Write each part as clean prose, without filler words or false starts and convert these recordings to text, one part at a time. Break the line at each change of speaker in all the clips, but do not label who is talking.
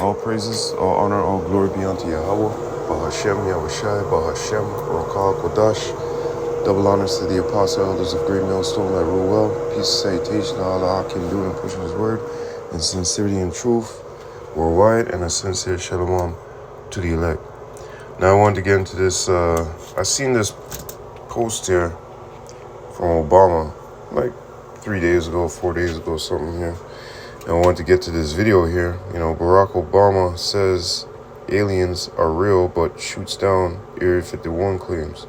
All praises, all honor, all glory be unto Yahawah, Bahashem, Yahawashi, Bahashem, Rakal, Kodash. Double honors to the apostle elders of Great Millstone that rule well. Peace and salutation to Allah can do and pushing his word in sincerity and truth worldwide, and a sincere shalom to the elect. Now I wanted to get into this. I seen this post here from Obama like 3 days ago, 4 days ago, something here. And I wanted to get to this video here. You know, Barack Obama says aliens are real, but shoots down Area 51 claims.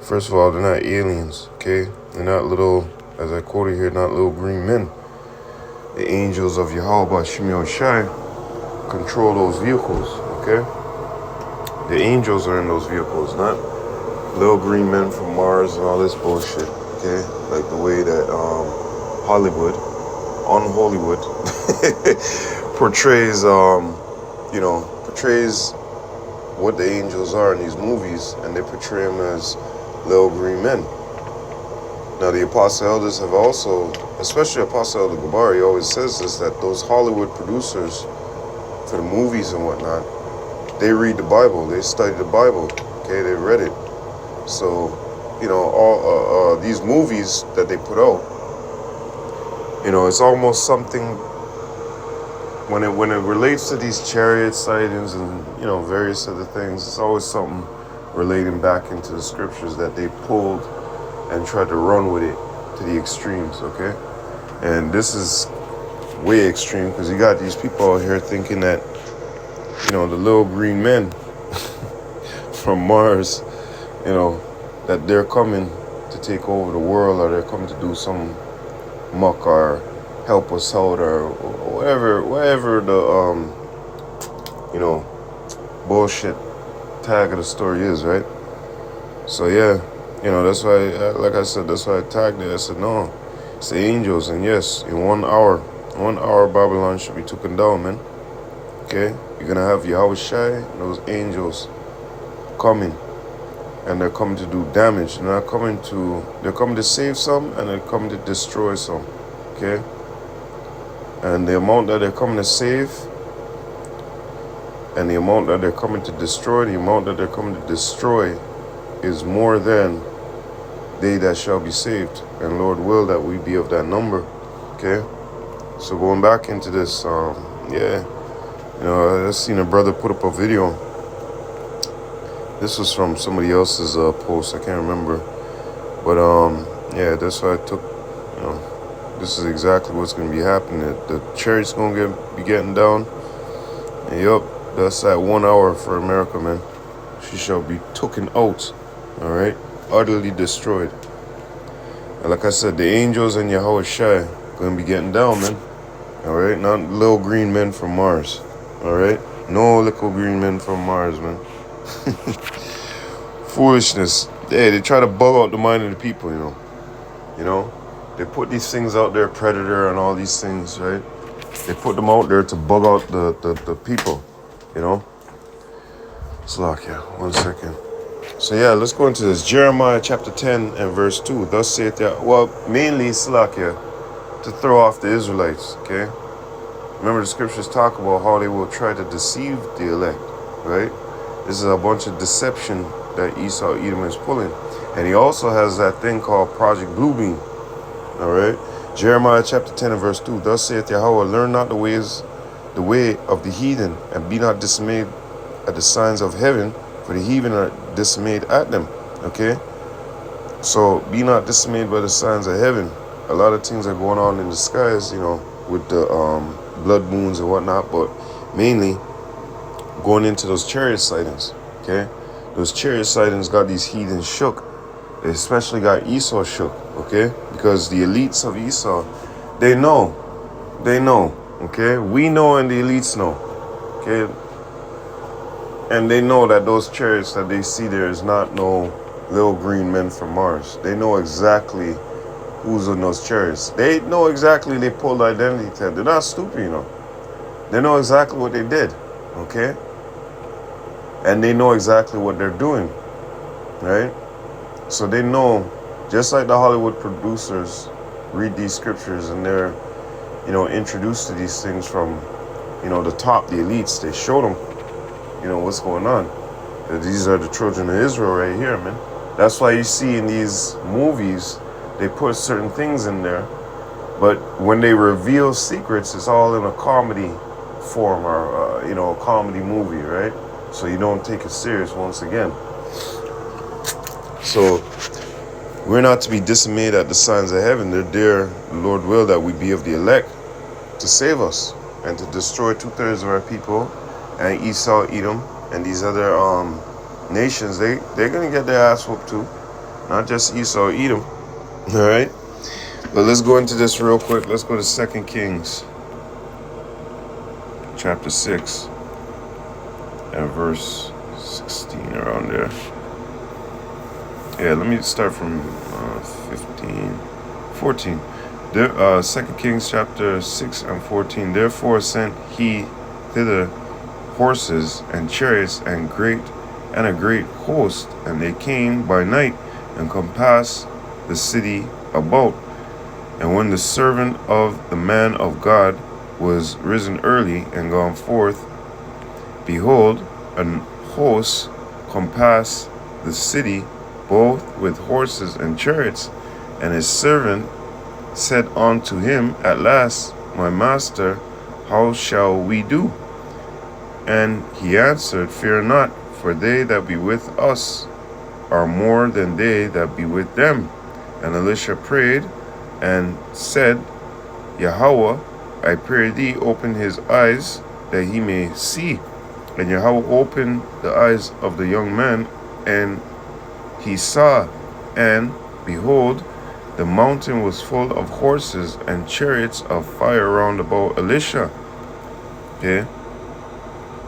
First of all, they're not aliens, okay? They're not little, as I quoted here, not little green men. The angels of YAHAWASHI control those vehicles, okay? The angels are in those vehicles, not little green men from Mars and all this bullshit, okay? Like the way that Hollywood portrays, portrays what the angels are in these movies, and they portray them as little green men. Now, the Apostle Elders have also, especially Apostle Elder Gabari, always says this, that those Hollywood producers for the movies and whatnot, they read the Bible, they study the Bible, okay, they read it. So, you know, all these movies that they put out, you know, it's almost something when it relates to these chariot sightings and, you know, various other things. It's always something relating back into the scriptures that they pulled and tried to run with it to the extremes. Okay, and this is way extreme because you got these people out here thinking that, you know, the little green men from Mars, you know, that they're coming to take over the world, or they're coming to do some muck or help us out, or whatever the you know, bullshit tag of the story is, right? So yeah, you know, that's why, like I said, that's why I tagged it. I said no, it's the angels, and yes, in 1 hour Babylon should be taken down, man. Okay, you're gonna have Yahawashi and those angels coming, and they're coming to do damage. They're coming to save some, and they're coming to destroy some. Okay, and the amount that they're coming to save, and the amount that they're coming to destroy, is more than they that shall be saved. And Lord will that we be of that number. Okay, so going back into this, yeah, you know, I seen a brother put up a video. This was from somebody else's post, I can't remember, but yeah, that's why I took, you know, this is exactly what's going to be happening. The chariot's going to be getting down, and yup, that's at 1 hour for America, man. She shall be taken out, all right, utterly destroyed. And like I said, the angels and Yahawashi going to be getting down, man, all right, not little green men from Mars, all right, no little green men from Mars, man. Foolishness. Hey, they try to bug out the mind of the people, you know, they put these things out there, Predator and all these things, right? They put them out there to bug out the people, you know. Slakia, 1 second. So yeah, let's go into this. Jeremiah chapter 10 and verse 2. Thus saith Yah. Well, mainly Slakia, to throw off the Israelites, okay? Remember the scriptures talk about how they will try to deceive the elect, right? This is a bunch of deception that Esau Edom is pulling. And he also has that thing called Project Bluebeam. All right. Jeremiah chapter 10 and verse 2. Thus saith Yahawah, learn not the way of the heathen, and be not dismayed at the signs of heaven, for the heathen are dismayed at them. Okay. So be not dismayed by the signs of heaven. A lot of things are going on in the skies, you know, with the blood moons and whatnot, but mainly going into those chariot sightings. Okay. Those chariot sightings got these heathens shook. They especially got Esau shook, okay? Because the elites of Esau, they know, okay? We know and the elites know, okay? And they know that those chariots that they see there is not no little green men from Mars. They know exactly who's on those chariots. They know exactly they pulled identity test. They're not stupid, you know. They know exactly what they did, okay? And they know exactly what they're doing, right? So they know, just like the Hollywood producers read these scriptures and they're, you know, introduced to these things from, the top, the elites, they showed them, what's going on. That these are the children of Israel right here, man. That's why you see in these movies, they put certain things in there. But when they reveal secrets, it's all in a comedy form or, a comedy movie, right? So you don't take it serious once again. So we're not to be dismayed at the signs of heaven. They're there, the Lord will, that we be of the elect to save us and to destroy 2/3 of our people. And Esau, Edom, and these other nations, they're going to get their ass whooped too. Not just Esau, Edom. All right? But let's go into this real quick. Let's go to 2 Kings, chapter 6, and verse 16, around there. Yeah, let me start from 14. 2 Kings, chapter 6 and 14. Therefore sent he thither horses and chariots and a great host, and they came by night and compassed the city about. And when the servant of the man of God was risen early and gone forth, behold, an host compassed the city, both with horses and chariots. And his servant said unto him at last, My master, how shall we do? And he answered, Fear not, for they that be with us are more than they that be with them. And Elisha prayed and said, Yahawah, I pray thee, open his eyes that he may see. And Yahawah opened the eyes of the young man, and he saw, and behold, the mountain was full of horses and chariots of fire round about Elisha. Okay?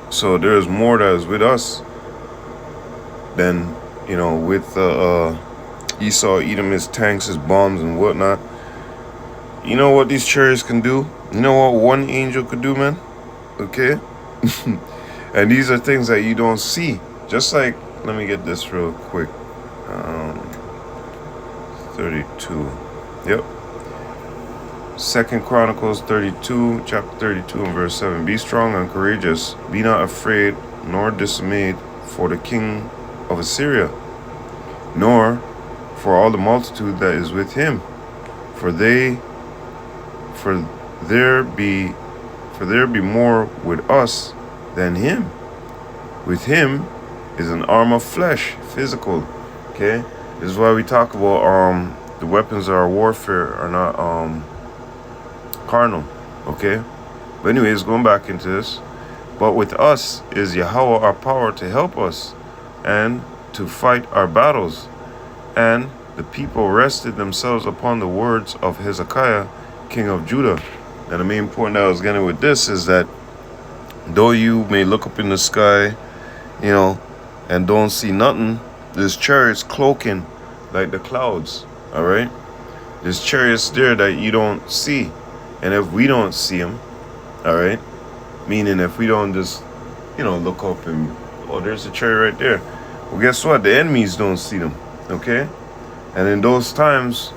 So there's more that is with us than, with Esau, Edom, his tanks, his bombs, and whatnot. You know what these chariots can do? You know what one angel could do, man? Okay? And these are things that you don't see. Just like, let me get this real quick. 32. Yep. 2 Chronicles 32, chapter 32 and verse 7. Be strong and courageous. Be not afraid nor dismayed for the king of Assyria, nor for all the multitude that is with him. For there be more with us than him. With him is an arm of flesh, physical. Okay? This is why we talk about the weapons of our warfare are not carnal. Okay? But anyways, going back into this. But with us is Yahawah our power to help us and to fight our battles. And the people rested themselves upon the words of Hezekiah, king of Judah. And the main point that I was getting with this is that though you may look up in the sky, and don't see nothing, there's chariots cloaking like the clouds, all right? There's chariots there that you don't see. And if we don't see them, all right, meaning if we don't just, look up and, oh, there's a chariot right there. Well, guess what? The enemies don't see them, okay? And in those times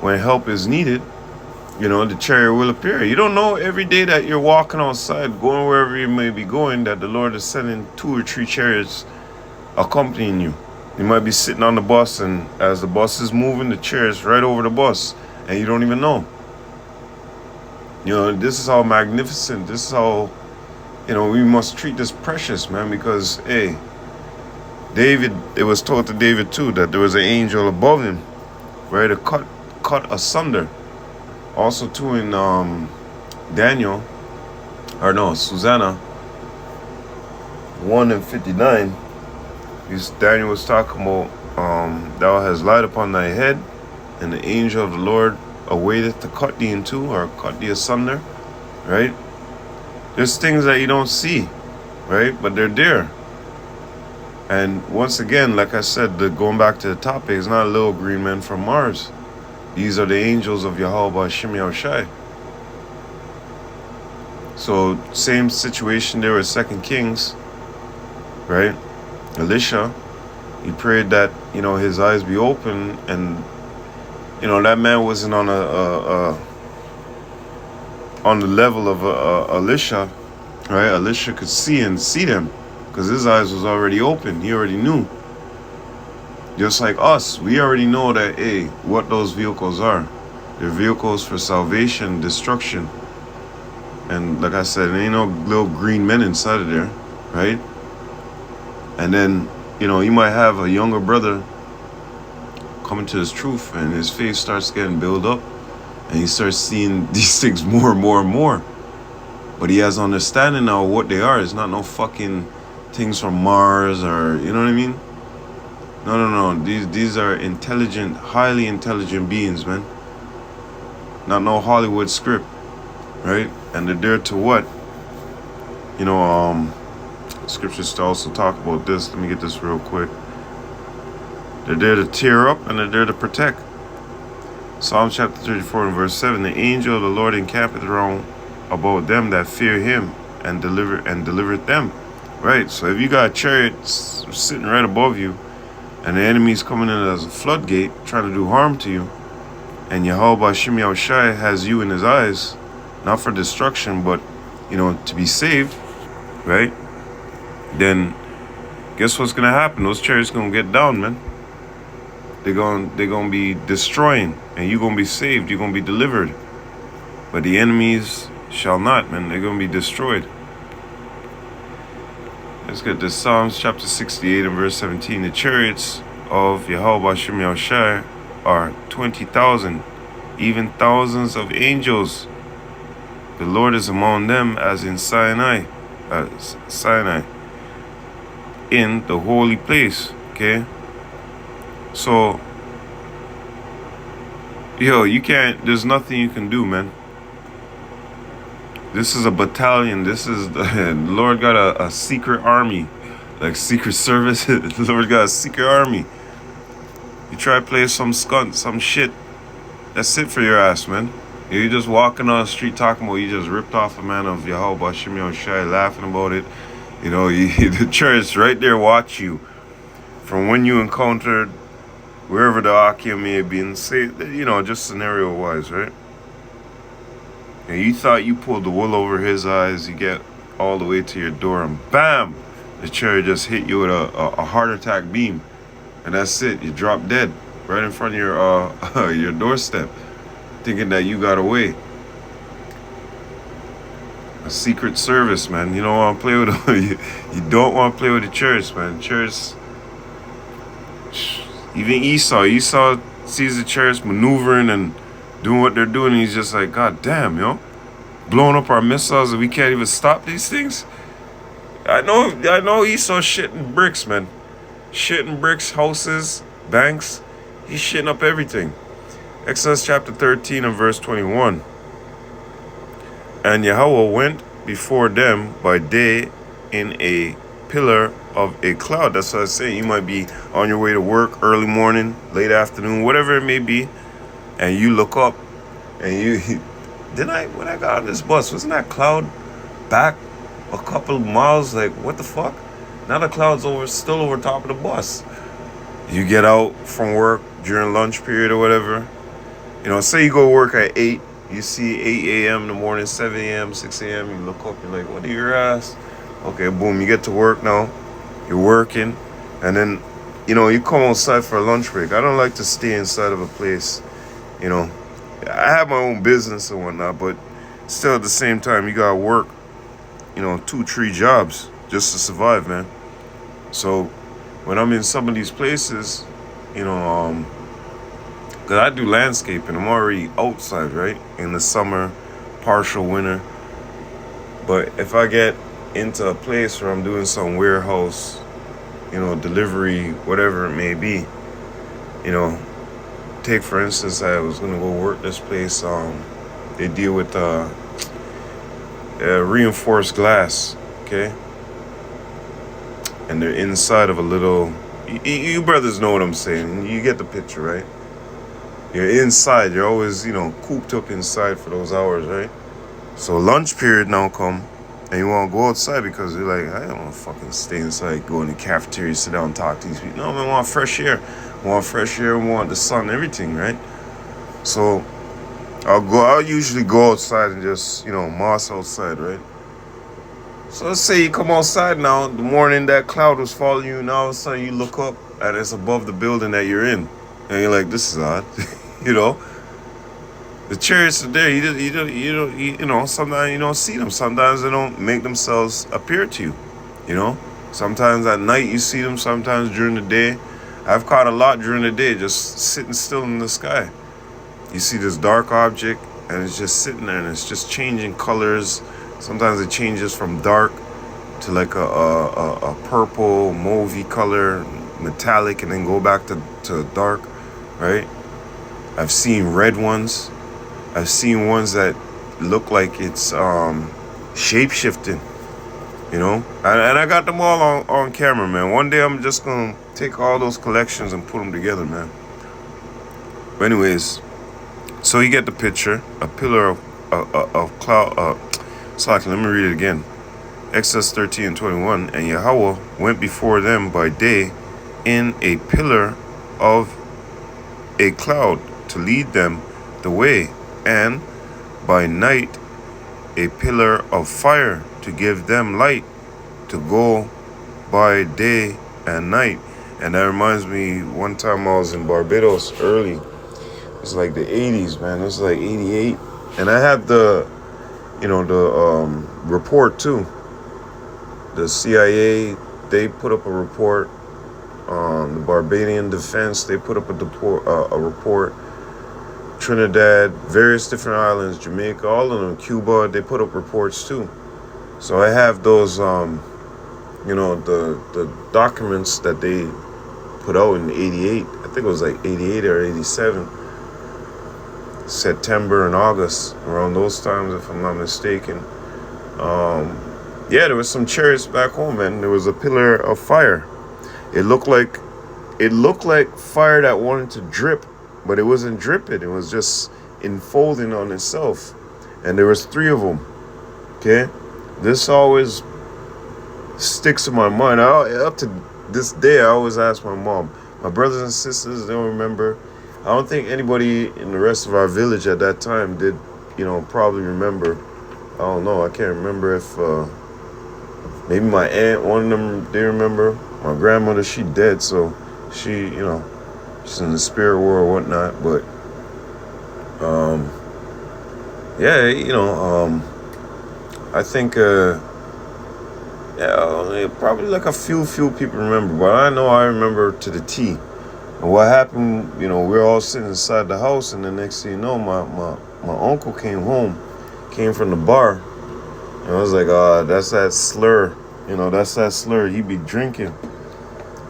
when help is needed, the chariot will appear. You don't know every day that you're walking outside, going wherever you may be going, that the Lord is sending 2 or 3 chariots accompanying you. You might be sitting on the bus, and as the bus is moving, the chariots right over the bus, and you don't even know. This is how magnificent, this is how, we must treat this precious, man, because, hey, David, it was told to David too that there was an angel above him, ready to cut asunder. Also too in Susanna 1:59, Daniel was talking about thou hast light upon thy head, and the angel of the Lord awaiteth to cut thee in two, or cut thee asunder, right? There's things that you don't see, right? But they're there. And once again, like I said, going back to the topic, it's not a little green man from Mars. These are the angels of YAHAWASHI. So same situation there with 2 Kings, right? Elisha, he prayed that, his eyes be open, and, that man wasn't on the level of Elisha, right? Elisha could see them because his eyes was already open. He already knew. Just like us, we already know that, hey, what those vehicles are. They're vehicles for salvation, destruction. And like I said, there ain't no little green men inside of there, right? And then, you might have a younger brother coming to his truth and his faith starts getting built up and he starts seeing these things more and more and more. But he has understanding now of what they are. It's not no fucking things from Mars or, you know what I mean? No. These are intelligent, highly intelligent beings, man. Not no Hollywood script, right? And they're there to what? Scriptures to also talk about this. Let me get this real quick. They're there to tear up and they're there to protect. Psalm chapter 34 and verse 7. The angel of the Lord encampeth round about them that fear him and delivereth them. Right. So if you got chariots sitting right above you and the enemy's coming in as a floodgate trying to do harm to you, and YAHAWASHI has you in his eyes, not for destruction, but to be saved, right? Then guess what's gonna happen? Those chariots gonna get down, man. They're gonna be destroying, and you're gonna be saved. You're gonna be delivered. But the enemies shall not, man. They're gonna be destroyed. Let's get this. Psalms chapter 68 and verse 17. The chariots of YAHAWASHI are 20,000, even thousands of angels. The Lord is among them as in Sinai, in the holy place. Okay. So, there's nothing you can do, man. This is a battalion. The Lord got a secret army, like Secret Service. The Lord got a secret army. You try to play some skunt, some shit, that's it for your ass, man. You're just walking on the street talking about you just ripped off a man of YAHAWASHI, laughing about it. The church right there watch you from when you encountered wherever the Akia may have been, say, just scenario-wise, right? And you thought you pulled the wool over his eyes, you get all the way to your door, and bam! The chariot just hit you with a heart attack beam. And that's it, you drop dead right in front of your your doorstep, thinking that you got away. A secret service, man. You don't want to play with you don't want to play with the church, man. Church. Even Esau sees the church maneuvering and doing what they're doing, and he's just like, God damn, blowing up our missiles and we can't even stop these things. I know Esau shitting bricks, man. Shitting bricks, houses, banks. He's shitting up everything. Exodus chapter 13 and verse 21. And Yahweh went before them by day in a pillar of a cloud. That's what I say. You might be on your way to work, early morning, late afternoon, whatever it may be, and you look up and when I got on this bus, wasn't that cloud back a couple of miles? Like, what the fuck? Now the cloud's still over top of the bus. You get out from work during lunch period or whatever. Say you go work at 8, you see 8 a.m. in the morning, 7 a.m., 6 a.m., you look up, you're like, what are your ass? Okay, boom, you get to work now. You're working, and then, you come outside for a lunch break. I don't like to stay inside of a place, I have my own business and whatnot, but still at the same time, you gotta work, 2-3 jobs just to survive, man. So when I'm in some of these places, because I do landscaping, I'm already outside, right? In the summer, partial winter. But if I get into a place where I'm doing some warehouse, delivery, whatever it may be, take for instance, I was gonna go work this place. They deal with reinforced glass, okay? And they're inside of a little. You brothers know what I'm saying. You get the picture, right? You're inside. You're always, cooped up inside for those hours, right? So lunch period now come, and you want to go outside because you're like, I don't want to fucking stay inside, go in the cafeteria, sit down, talk to these people. No, man, I want fresh air. I want fresh air. I want the sun, everything, right? So I'll usually go outside and just, moss outside, right? So let's say you come outside now, the morning that cloud was following you, and all of a sudden you look up and it's above the building that you're in. And you're like, this is odd. you know? The chariots are there. You know, sometimes you don't see them. Sometimes they don't make themselves appear to you. You know? Sometimes at night you see them, sometimes during the day. I've caught a lot during the day, just sitting still in the sky. You see this dark object, and it's just sitting there, and it's just changing colors. Sometimes it changes from dark to like a purple, mauvey color, metallic, and then go back to dark, right? I've seen red ones. I've seen ones that look like it's shape-shifting, you know? And I got them all on camera, man. One day I'm just going to take all those collections and put them together, man. But anyways, so you get the picture. A pillar of cloud. Let me read it again. Exodus 13:21. And Yahweh went before them by day in a pillar of a cloud to lead them the way, and by night a pillar of fire to give them light to go by day and night. And that reminds me, one time I was in Barbados early. It's like the 80s, man. It was like 88. And I had the report too. The CIA, they put up a report. The Barbadian Defense, they put up a report. Trinidad, various different islands, Jamaica, all of them, Cuba, they put up reports too. So I have those, the documents that they put out in 88. I think it was like 88 or 87. September and August, around those times, if I'm not mistaken. There was some chariots back home, man. There was a pillar of fire. It looked like fire that wanted to drip, but it wasn't dripping. It was just enfolding on itself. And there was 3 of them. Okay? This always sticks in my mind. Up to this day, I always ask my mom. My brothers and sisters, they don't remember. I don't think anybody in the rest of our village at that time did, probably remember. I don't know. I can't remember if maybe my aunt, one of them, they remember. My grandmother, she dead, so she, she's in the spirit world or whatnot. But, I think, probably like a few people remember. But I know I remember to the T. And what happened, we were all sitting inside the house, and the next thing you know, my uncle came from the bar. And I was like, that's that slur. That's that slur. He be drinking.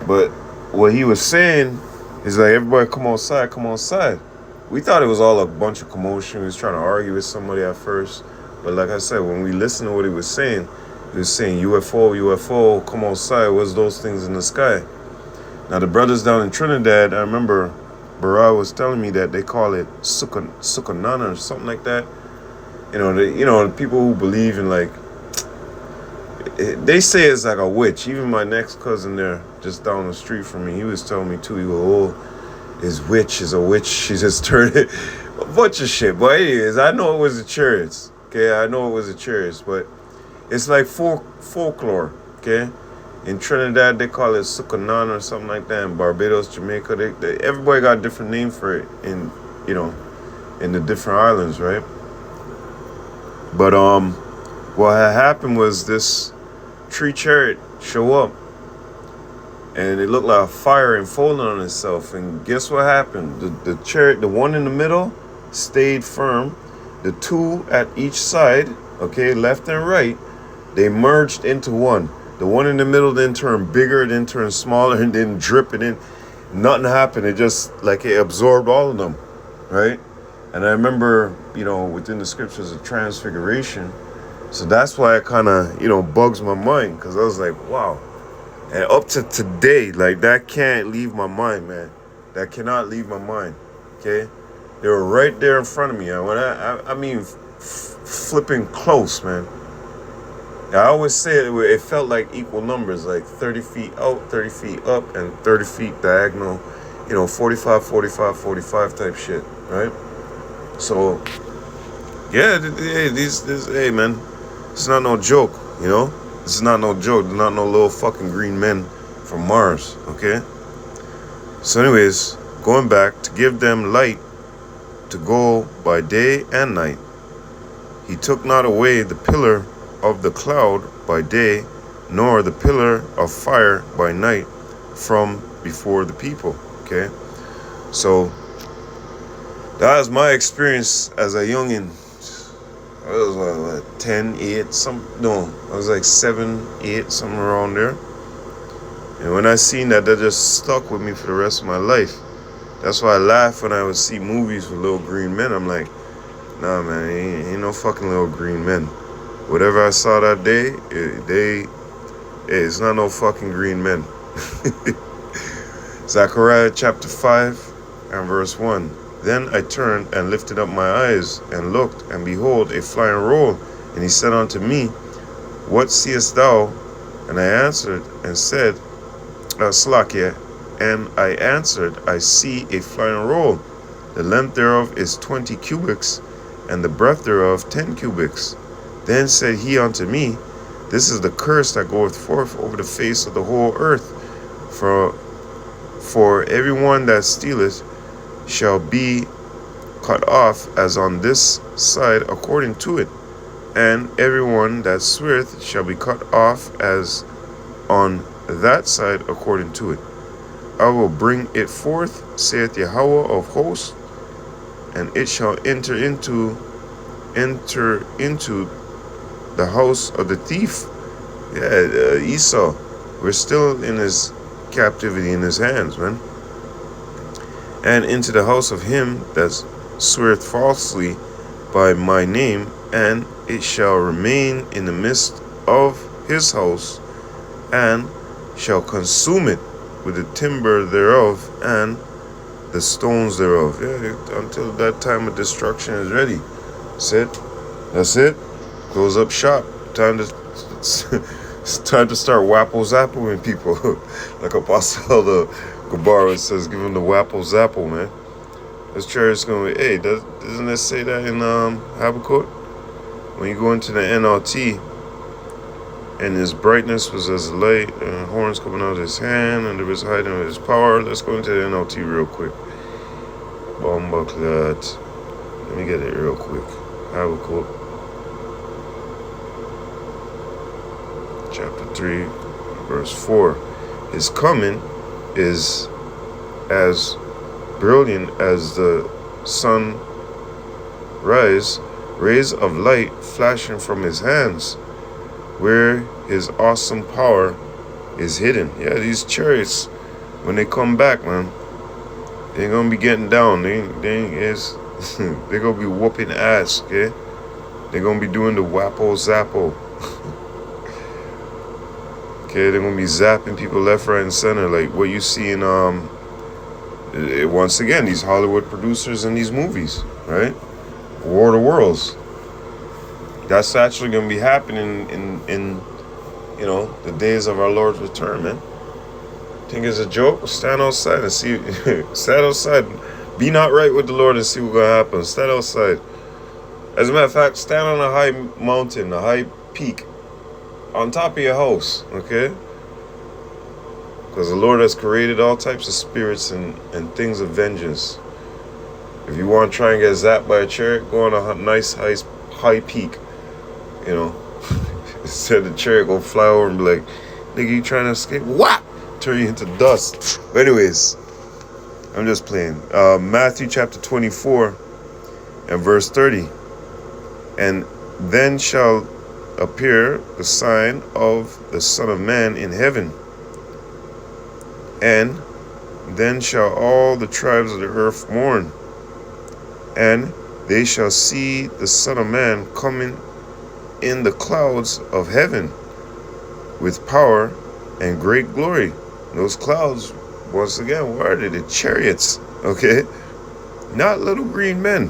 But what he was saying is like, everybody come outside. We thought it was all a bunch of commotion. He was trying to argue with somebody at first. But like I said, when we listened to what he was saying UFO, come outside. What's those things in the sky? Now, the brothers down in Trinidad, I remember Bara was telling me that they call it Sukanana or something like that. The people who believe in, like, they say it's like a witch. Even my next cousin there, just down the street from me, he was telling me too, he goes, his witch is a witch. She just turned it. A bunch of shit. But anyways, I know it was the chariots. Okay, I know it was the chariots, but it's like folklore. Okay. In Trinidad, they call it Sukanan or something like that. In Barbados, Jamaica, everybody got a different name for it in the different islands, right? But what had happened was this tree chariot show up, and it looked like a fire enfolding on itself. And guess what happened? The chariot, the one in the middle, stayed firm. The 2 at each side, okay, left and right, they merged into one. The one in the middle then turned bigger, then turned smaller, and then drip, and then nothing happened. It just, like, it absorbed all of them, right? And I remember, within the scriptures of transfiguration. So that's why it kind of, bugs my mind, because I was like, wow. And up to today, like, that can't leave my mind, man. That cannot leave my mind, okay? They were right there in front of me. And when I mean, flipping close, man. I always say it felt like equal numbers, like 30 feet out, 30 feet up, and 30 feet diagonal, 45, 45, 45 type shit, right? So, yeah, hey, man, it's not no joke, This is not no joke. They're not no little fucking green men from Mars, okay? So anyways, going back, to give them light to go by day and night. He took not away the pillar of the cloud by day, nor the pillar of fire by night from before the people, okay? So that was my experience as a youngin'. I was like 10, 8, I was like 7, 8, something around there. And when I seen that, that just stuck with me for the rest of my life. That's why I laugh when I would see movies with little green men. I'm like, nah, man, ain't no fucking little green men. Whatever I saw that day, it's not no fucking green men. Zechariah chapter 5 and verse 1. Then I turned and lifted up my eyes and looked, and behold, a flying roll. And he said unto me, What seest thou? And I answered and said, Slakia. And I answered, I see a flying roll. The length thereof is 20 cubits, and the breadth thereof 10 cubits. Then said he unto me, This is the curse that goeth forth over the face of the whole earth. For everyone that stealeth shall be cut off as on this side according to it, and everyone that sweareth shall be cut off as on that side according to it. I will bring it forth, saith Yahawah of hosts, and it shall enter into the house of the thief. Yeah, Esau. We're still in his captivity in his hands, man. And into the house of him that sweareth falsely by my name, and it shall remain in the midst of his house, and shall consume it with the timber thereof and the stones thereof. Yeah, until that time of destruction is ready. That's it. That's it. Close up shop. It's time to start wapple-zapping people. Like Apostle Gabar says, give him the wapple-zapple, man. This church is going to be, hey, doesn't it say that in Habakkuk? When you go into the NLT, and his brightness was as light, and horns coming out of his hand, and there was hiding of his power. Let's go into the NLT real quick. Bombaklat. Let me get it real quick. Habakkuk. Chapter 3, verse 4. His coming is as brilliant as the sun rays of light flashing from his hands, where his awesome power is hidden. Yeah, these chariots, when they come back, man, they're gonna be getting down. They're gonna be whooping ass, okay? They're gonna be doing the wappo-zappo. Okay, they're gonna be zapping people left, right, and center, like what you see in once again, these Hollywood producers in these movies, right? War of the Worlds. That's actually gonna be happening in the days of our Lord's return, man. Think it's a joke? Stand outside and see. Stand outside. Be not right with the Lord and see what's gonna happen. Stand outside. As a matter of fact, stand on a high mountain, a high peak, on top of your house, okay? Because the Lord has created all types of spirits and things of vengeance. If you want to try and get zapped by a chariot, go on a nice high peak, Instead the chariot go fly over and be like, nigga, you trying to escape? What? Turn you into dust. But anyways, I'm just playing. Matthew chapter 24 and verse 30. And then shall appear the sign of the Son of Man in heaven. And then shall all the tribes of the earth mourn. And they shall see the Son of Man coming in the clouds of heaven with power and great glory. Those clouds, once again, what are they? The chariots, okay? Not little green men.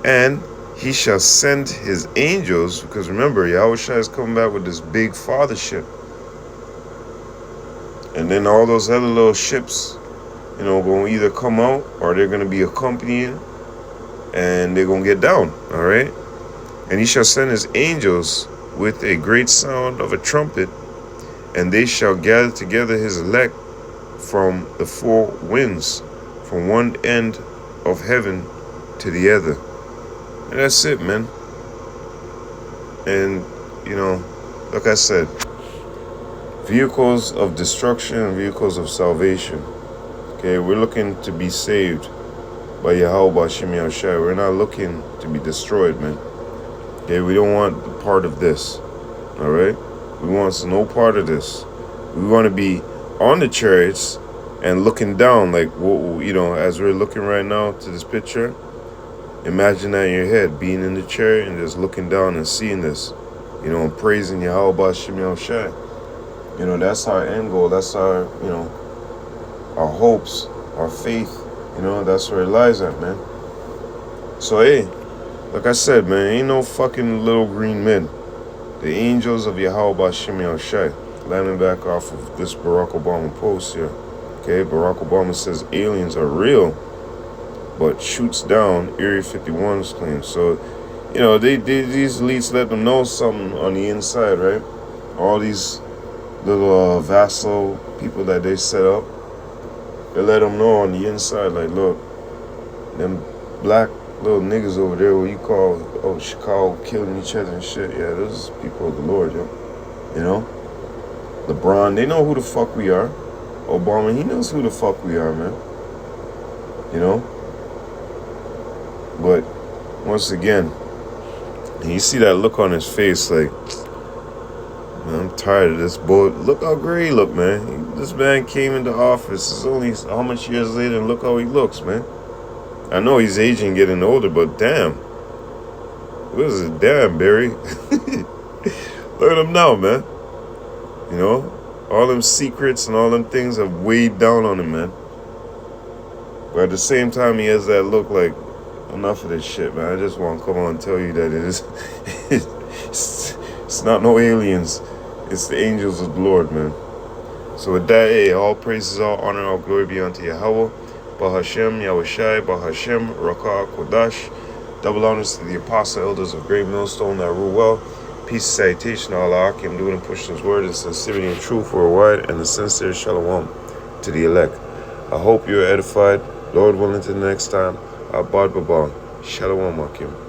And he shall send his angels, because remember, Yahawashi is coming back with this big fathership. And then all those other little ships, going to either come out or they're going to be accompanying, and they're going to get down, all right? And he shall send his angels with a great sound of a trumpet, and they shall gather together his elect from the four winds, from one end of heaven to the other. And that's it, man. And, like I said, vehicles of destruction and vehicles of salvation. Okay, we're looking to be saved by YAHAWASHI. We're not looking to be destroyed, man. Okay, we don't want the part of this. All right? We want no part of this. We want to be on the chariots and looking down, like, as we're looking right now to this picture. Imagine that in your head, being in the chariot and just looking down and seeing this, and praising YAHAWASHI. That's our end goal. That's our, our hopes, our faith. That's where it lies at, man. So, hey, like I said, man, ain't no fucking little green men. The angels of YAHAWASHI, landing back off of this Barack Obama post here. Okay, Barack Obama says aliens are real, but shoots down Area 51's claim. So, these elites let them know something on the inside, right? All these little vassal people that they set up, they let them know on the inside, like, look, them black little niggas over there, what you call, Chicago, killing each other and shit. Yeah, those people of the Lord, yo. LeBron, they know who the fuck we are. Obama, he knows who the fuck we are, man. But once again, you see that look on his face, like, man, I'm tired of this boy. Look how great he look, man. This man came into office. It's only how much years later, and look how he looks, man. I know he's aging, getting older, but damn. What is it? Damn, Barry. Look at him now, man. All them secrets and all them things have weighed down on him, man. But at the same time, he has that look like, enough of this shit, man. I just want to come on and tell you that it's not no aliens. It's the angels of the Lord, man. So with that, hey, all praises, all honor, all glory be unto Yahawah. Bahashem, Yahawashi, Bahashem, Rakah, Kodash. Double honors to the apostle elders of Great Millstone that rule well. Peace and salutation to Allah Akim, doing and pushing his word in sincerity and truth worldwide, and the sincere shalom to the elect. I hope you're edified. Lord willing, to the next time. Abad Babal. Shalom Akim.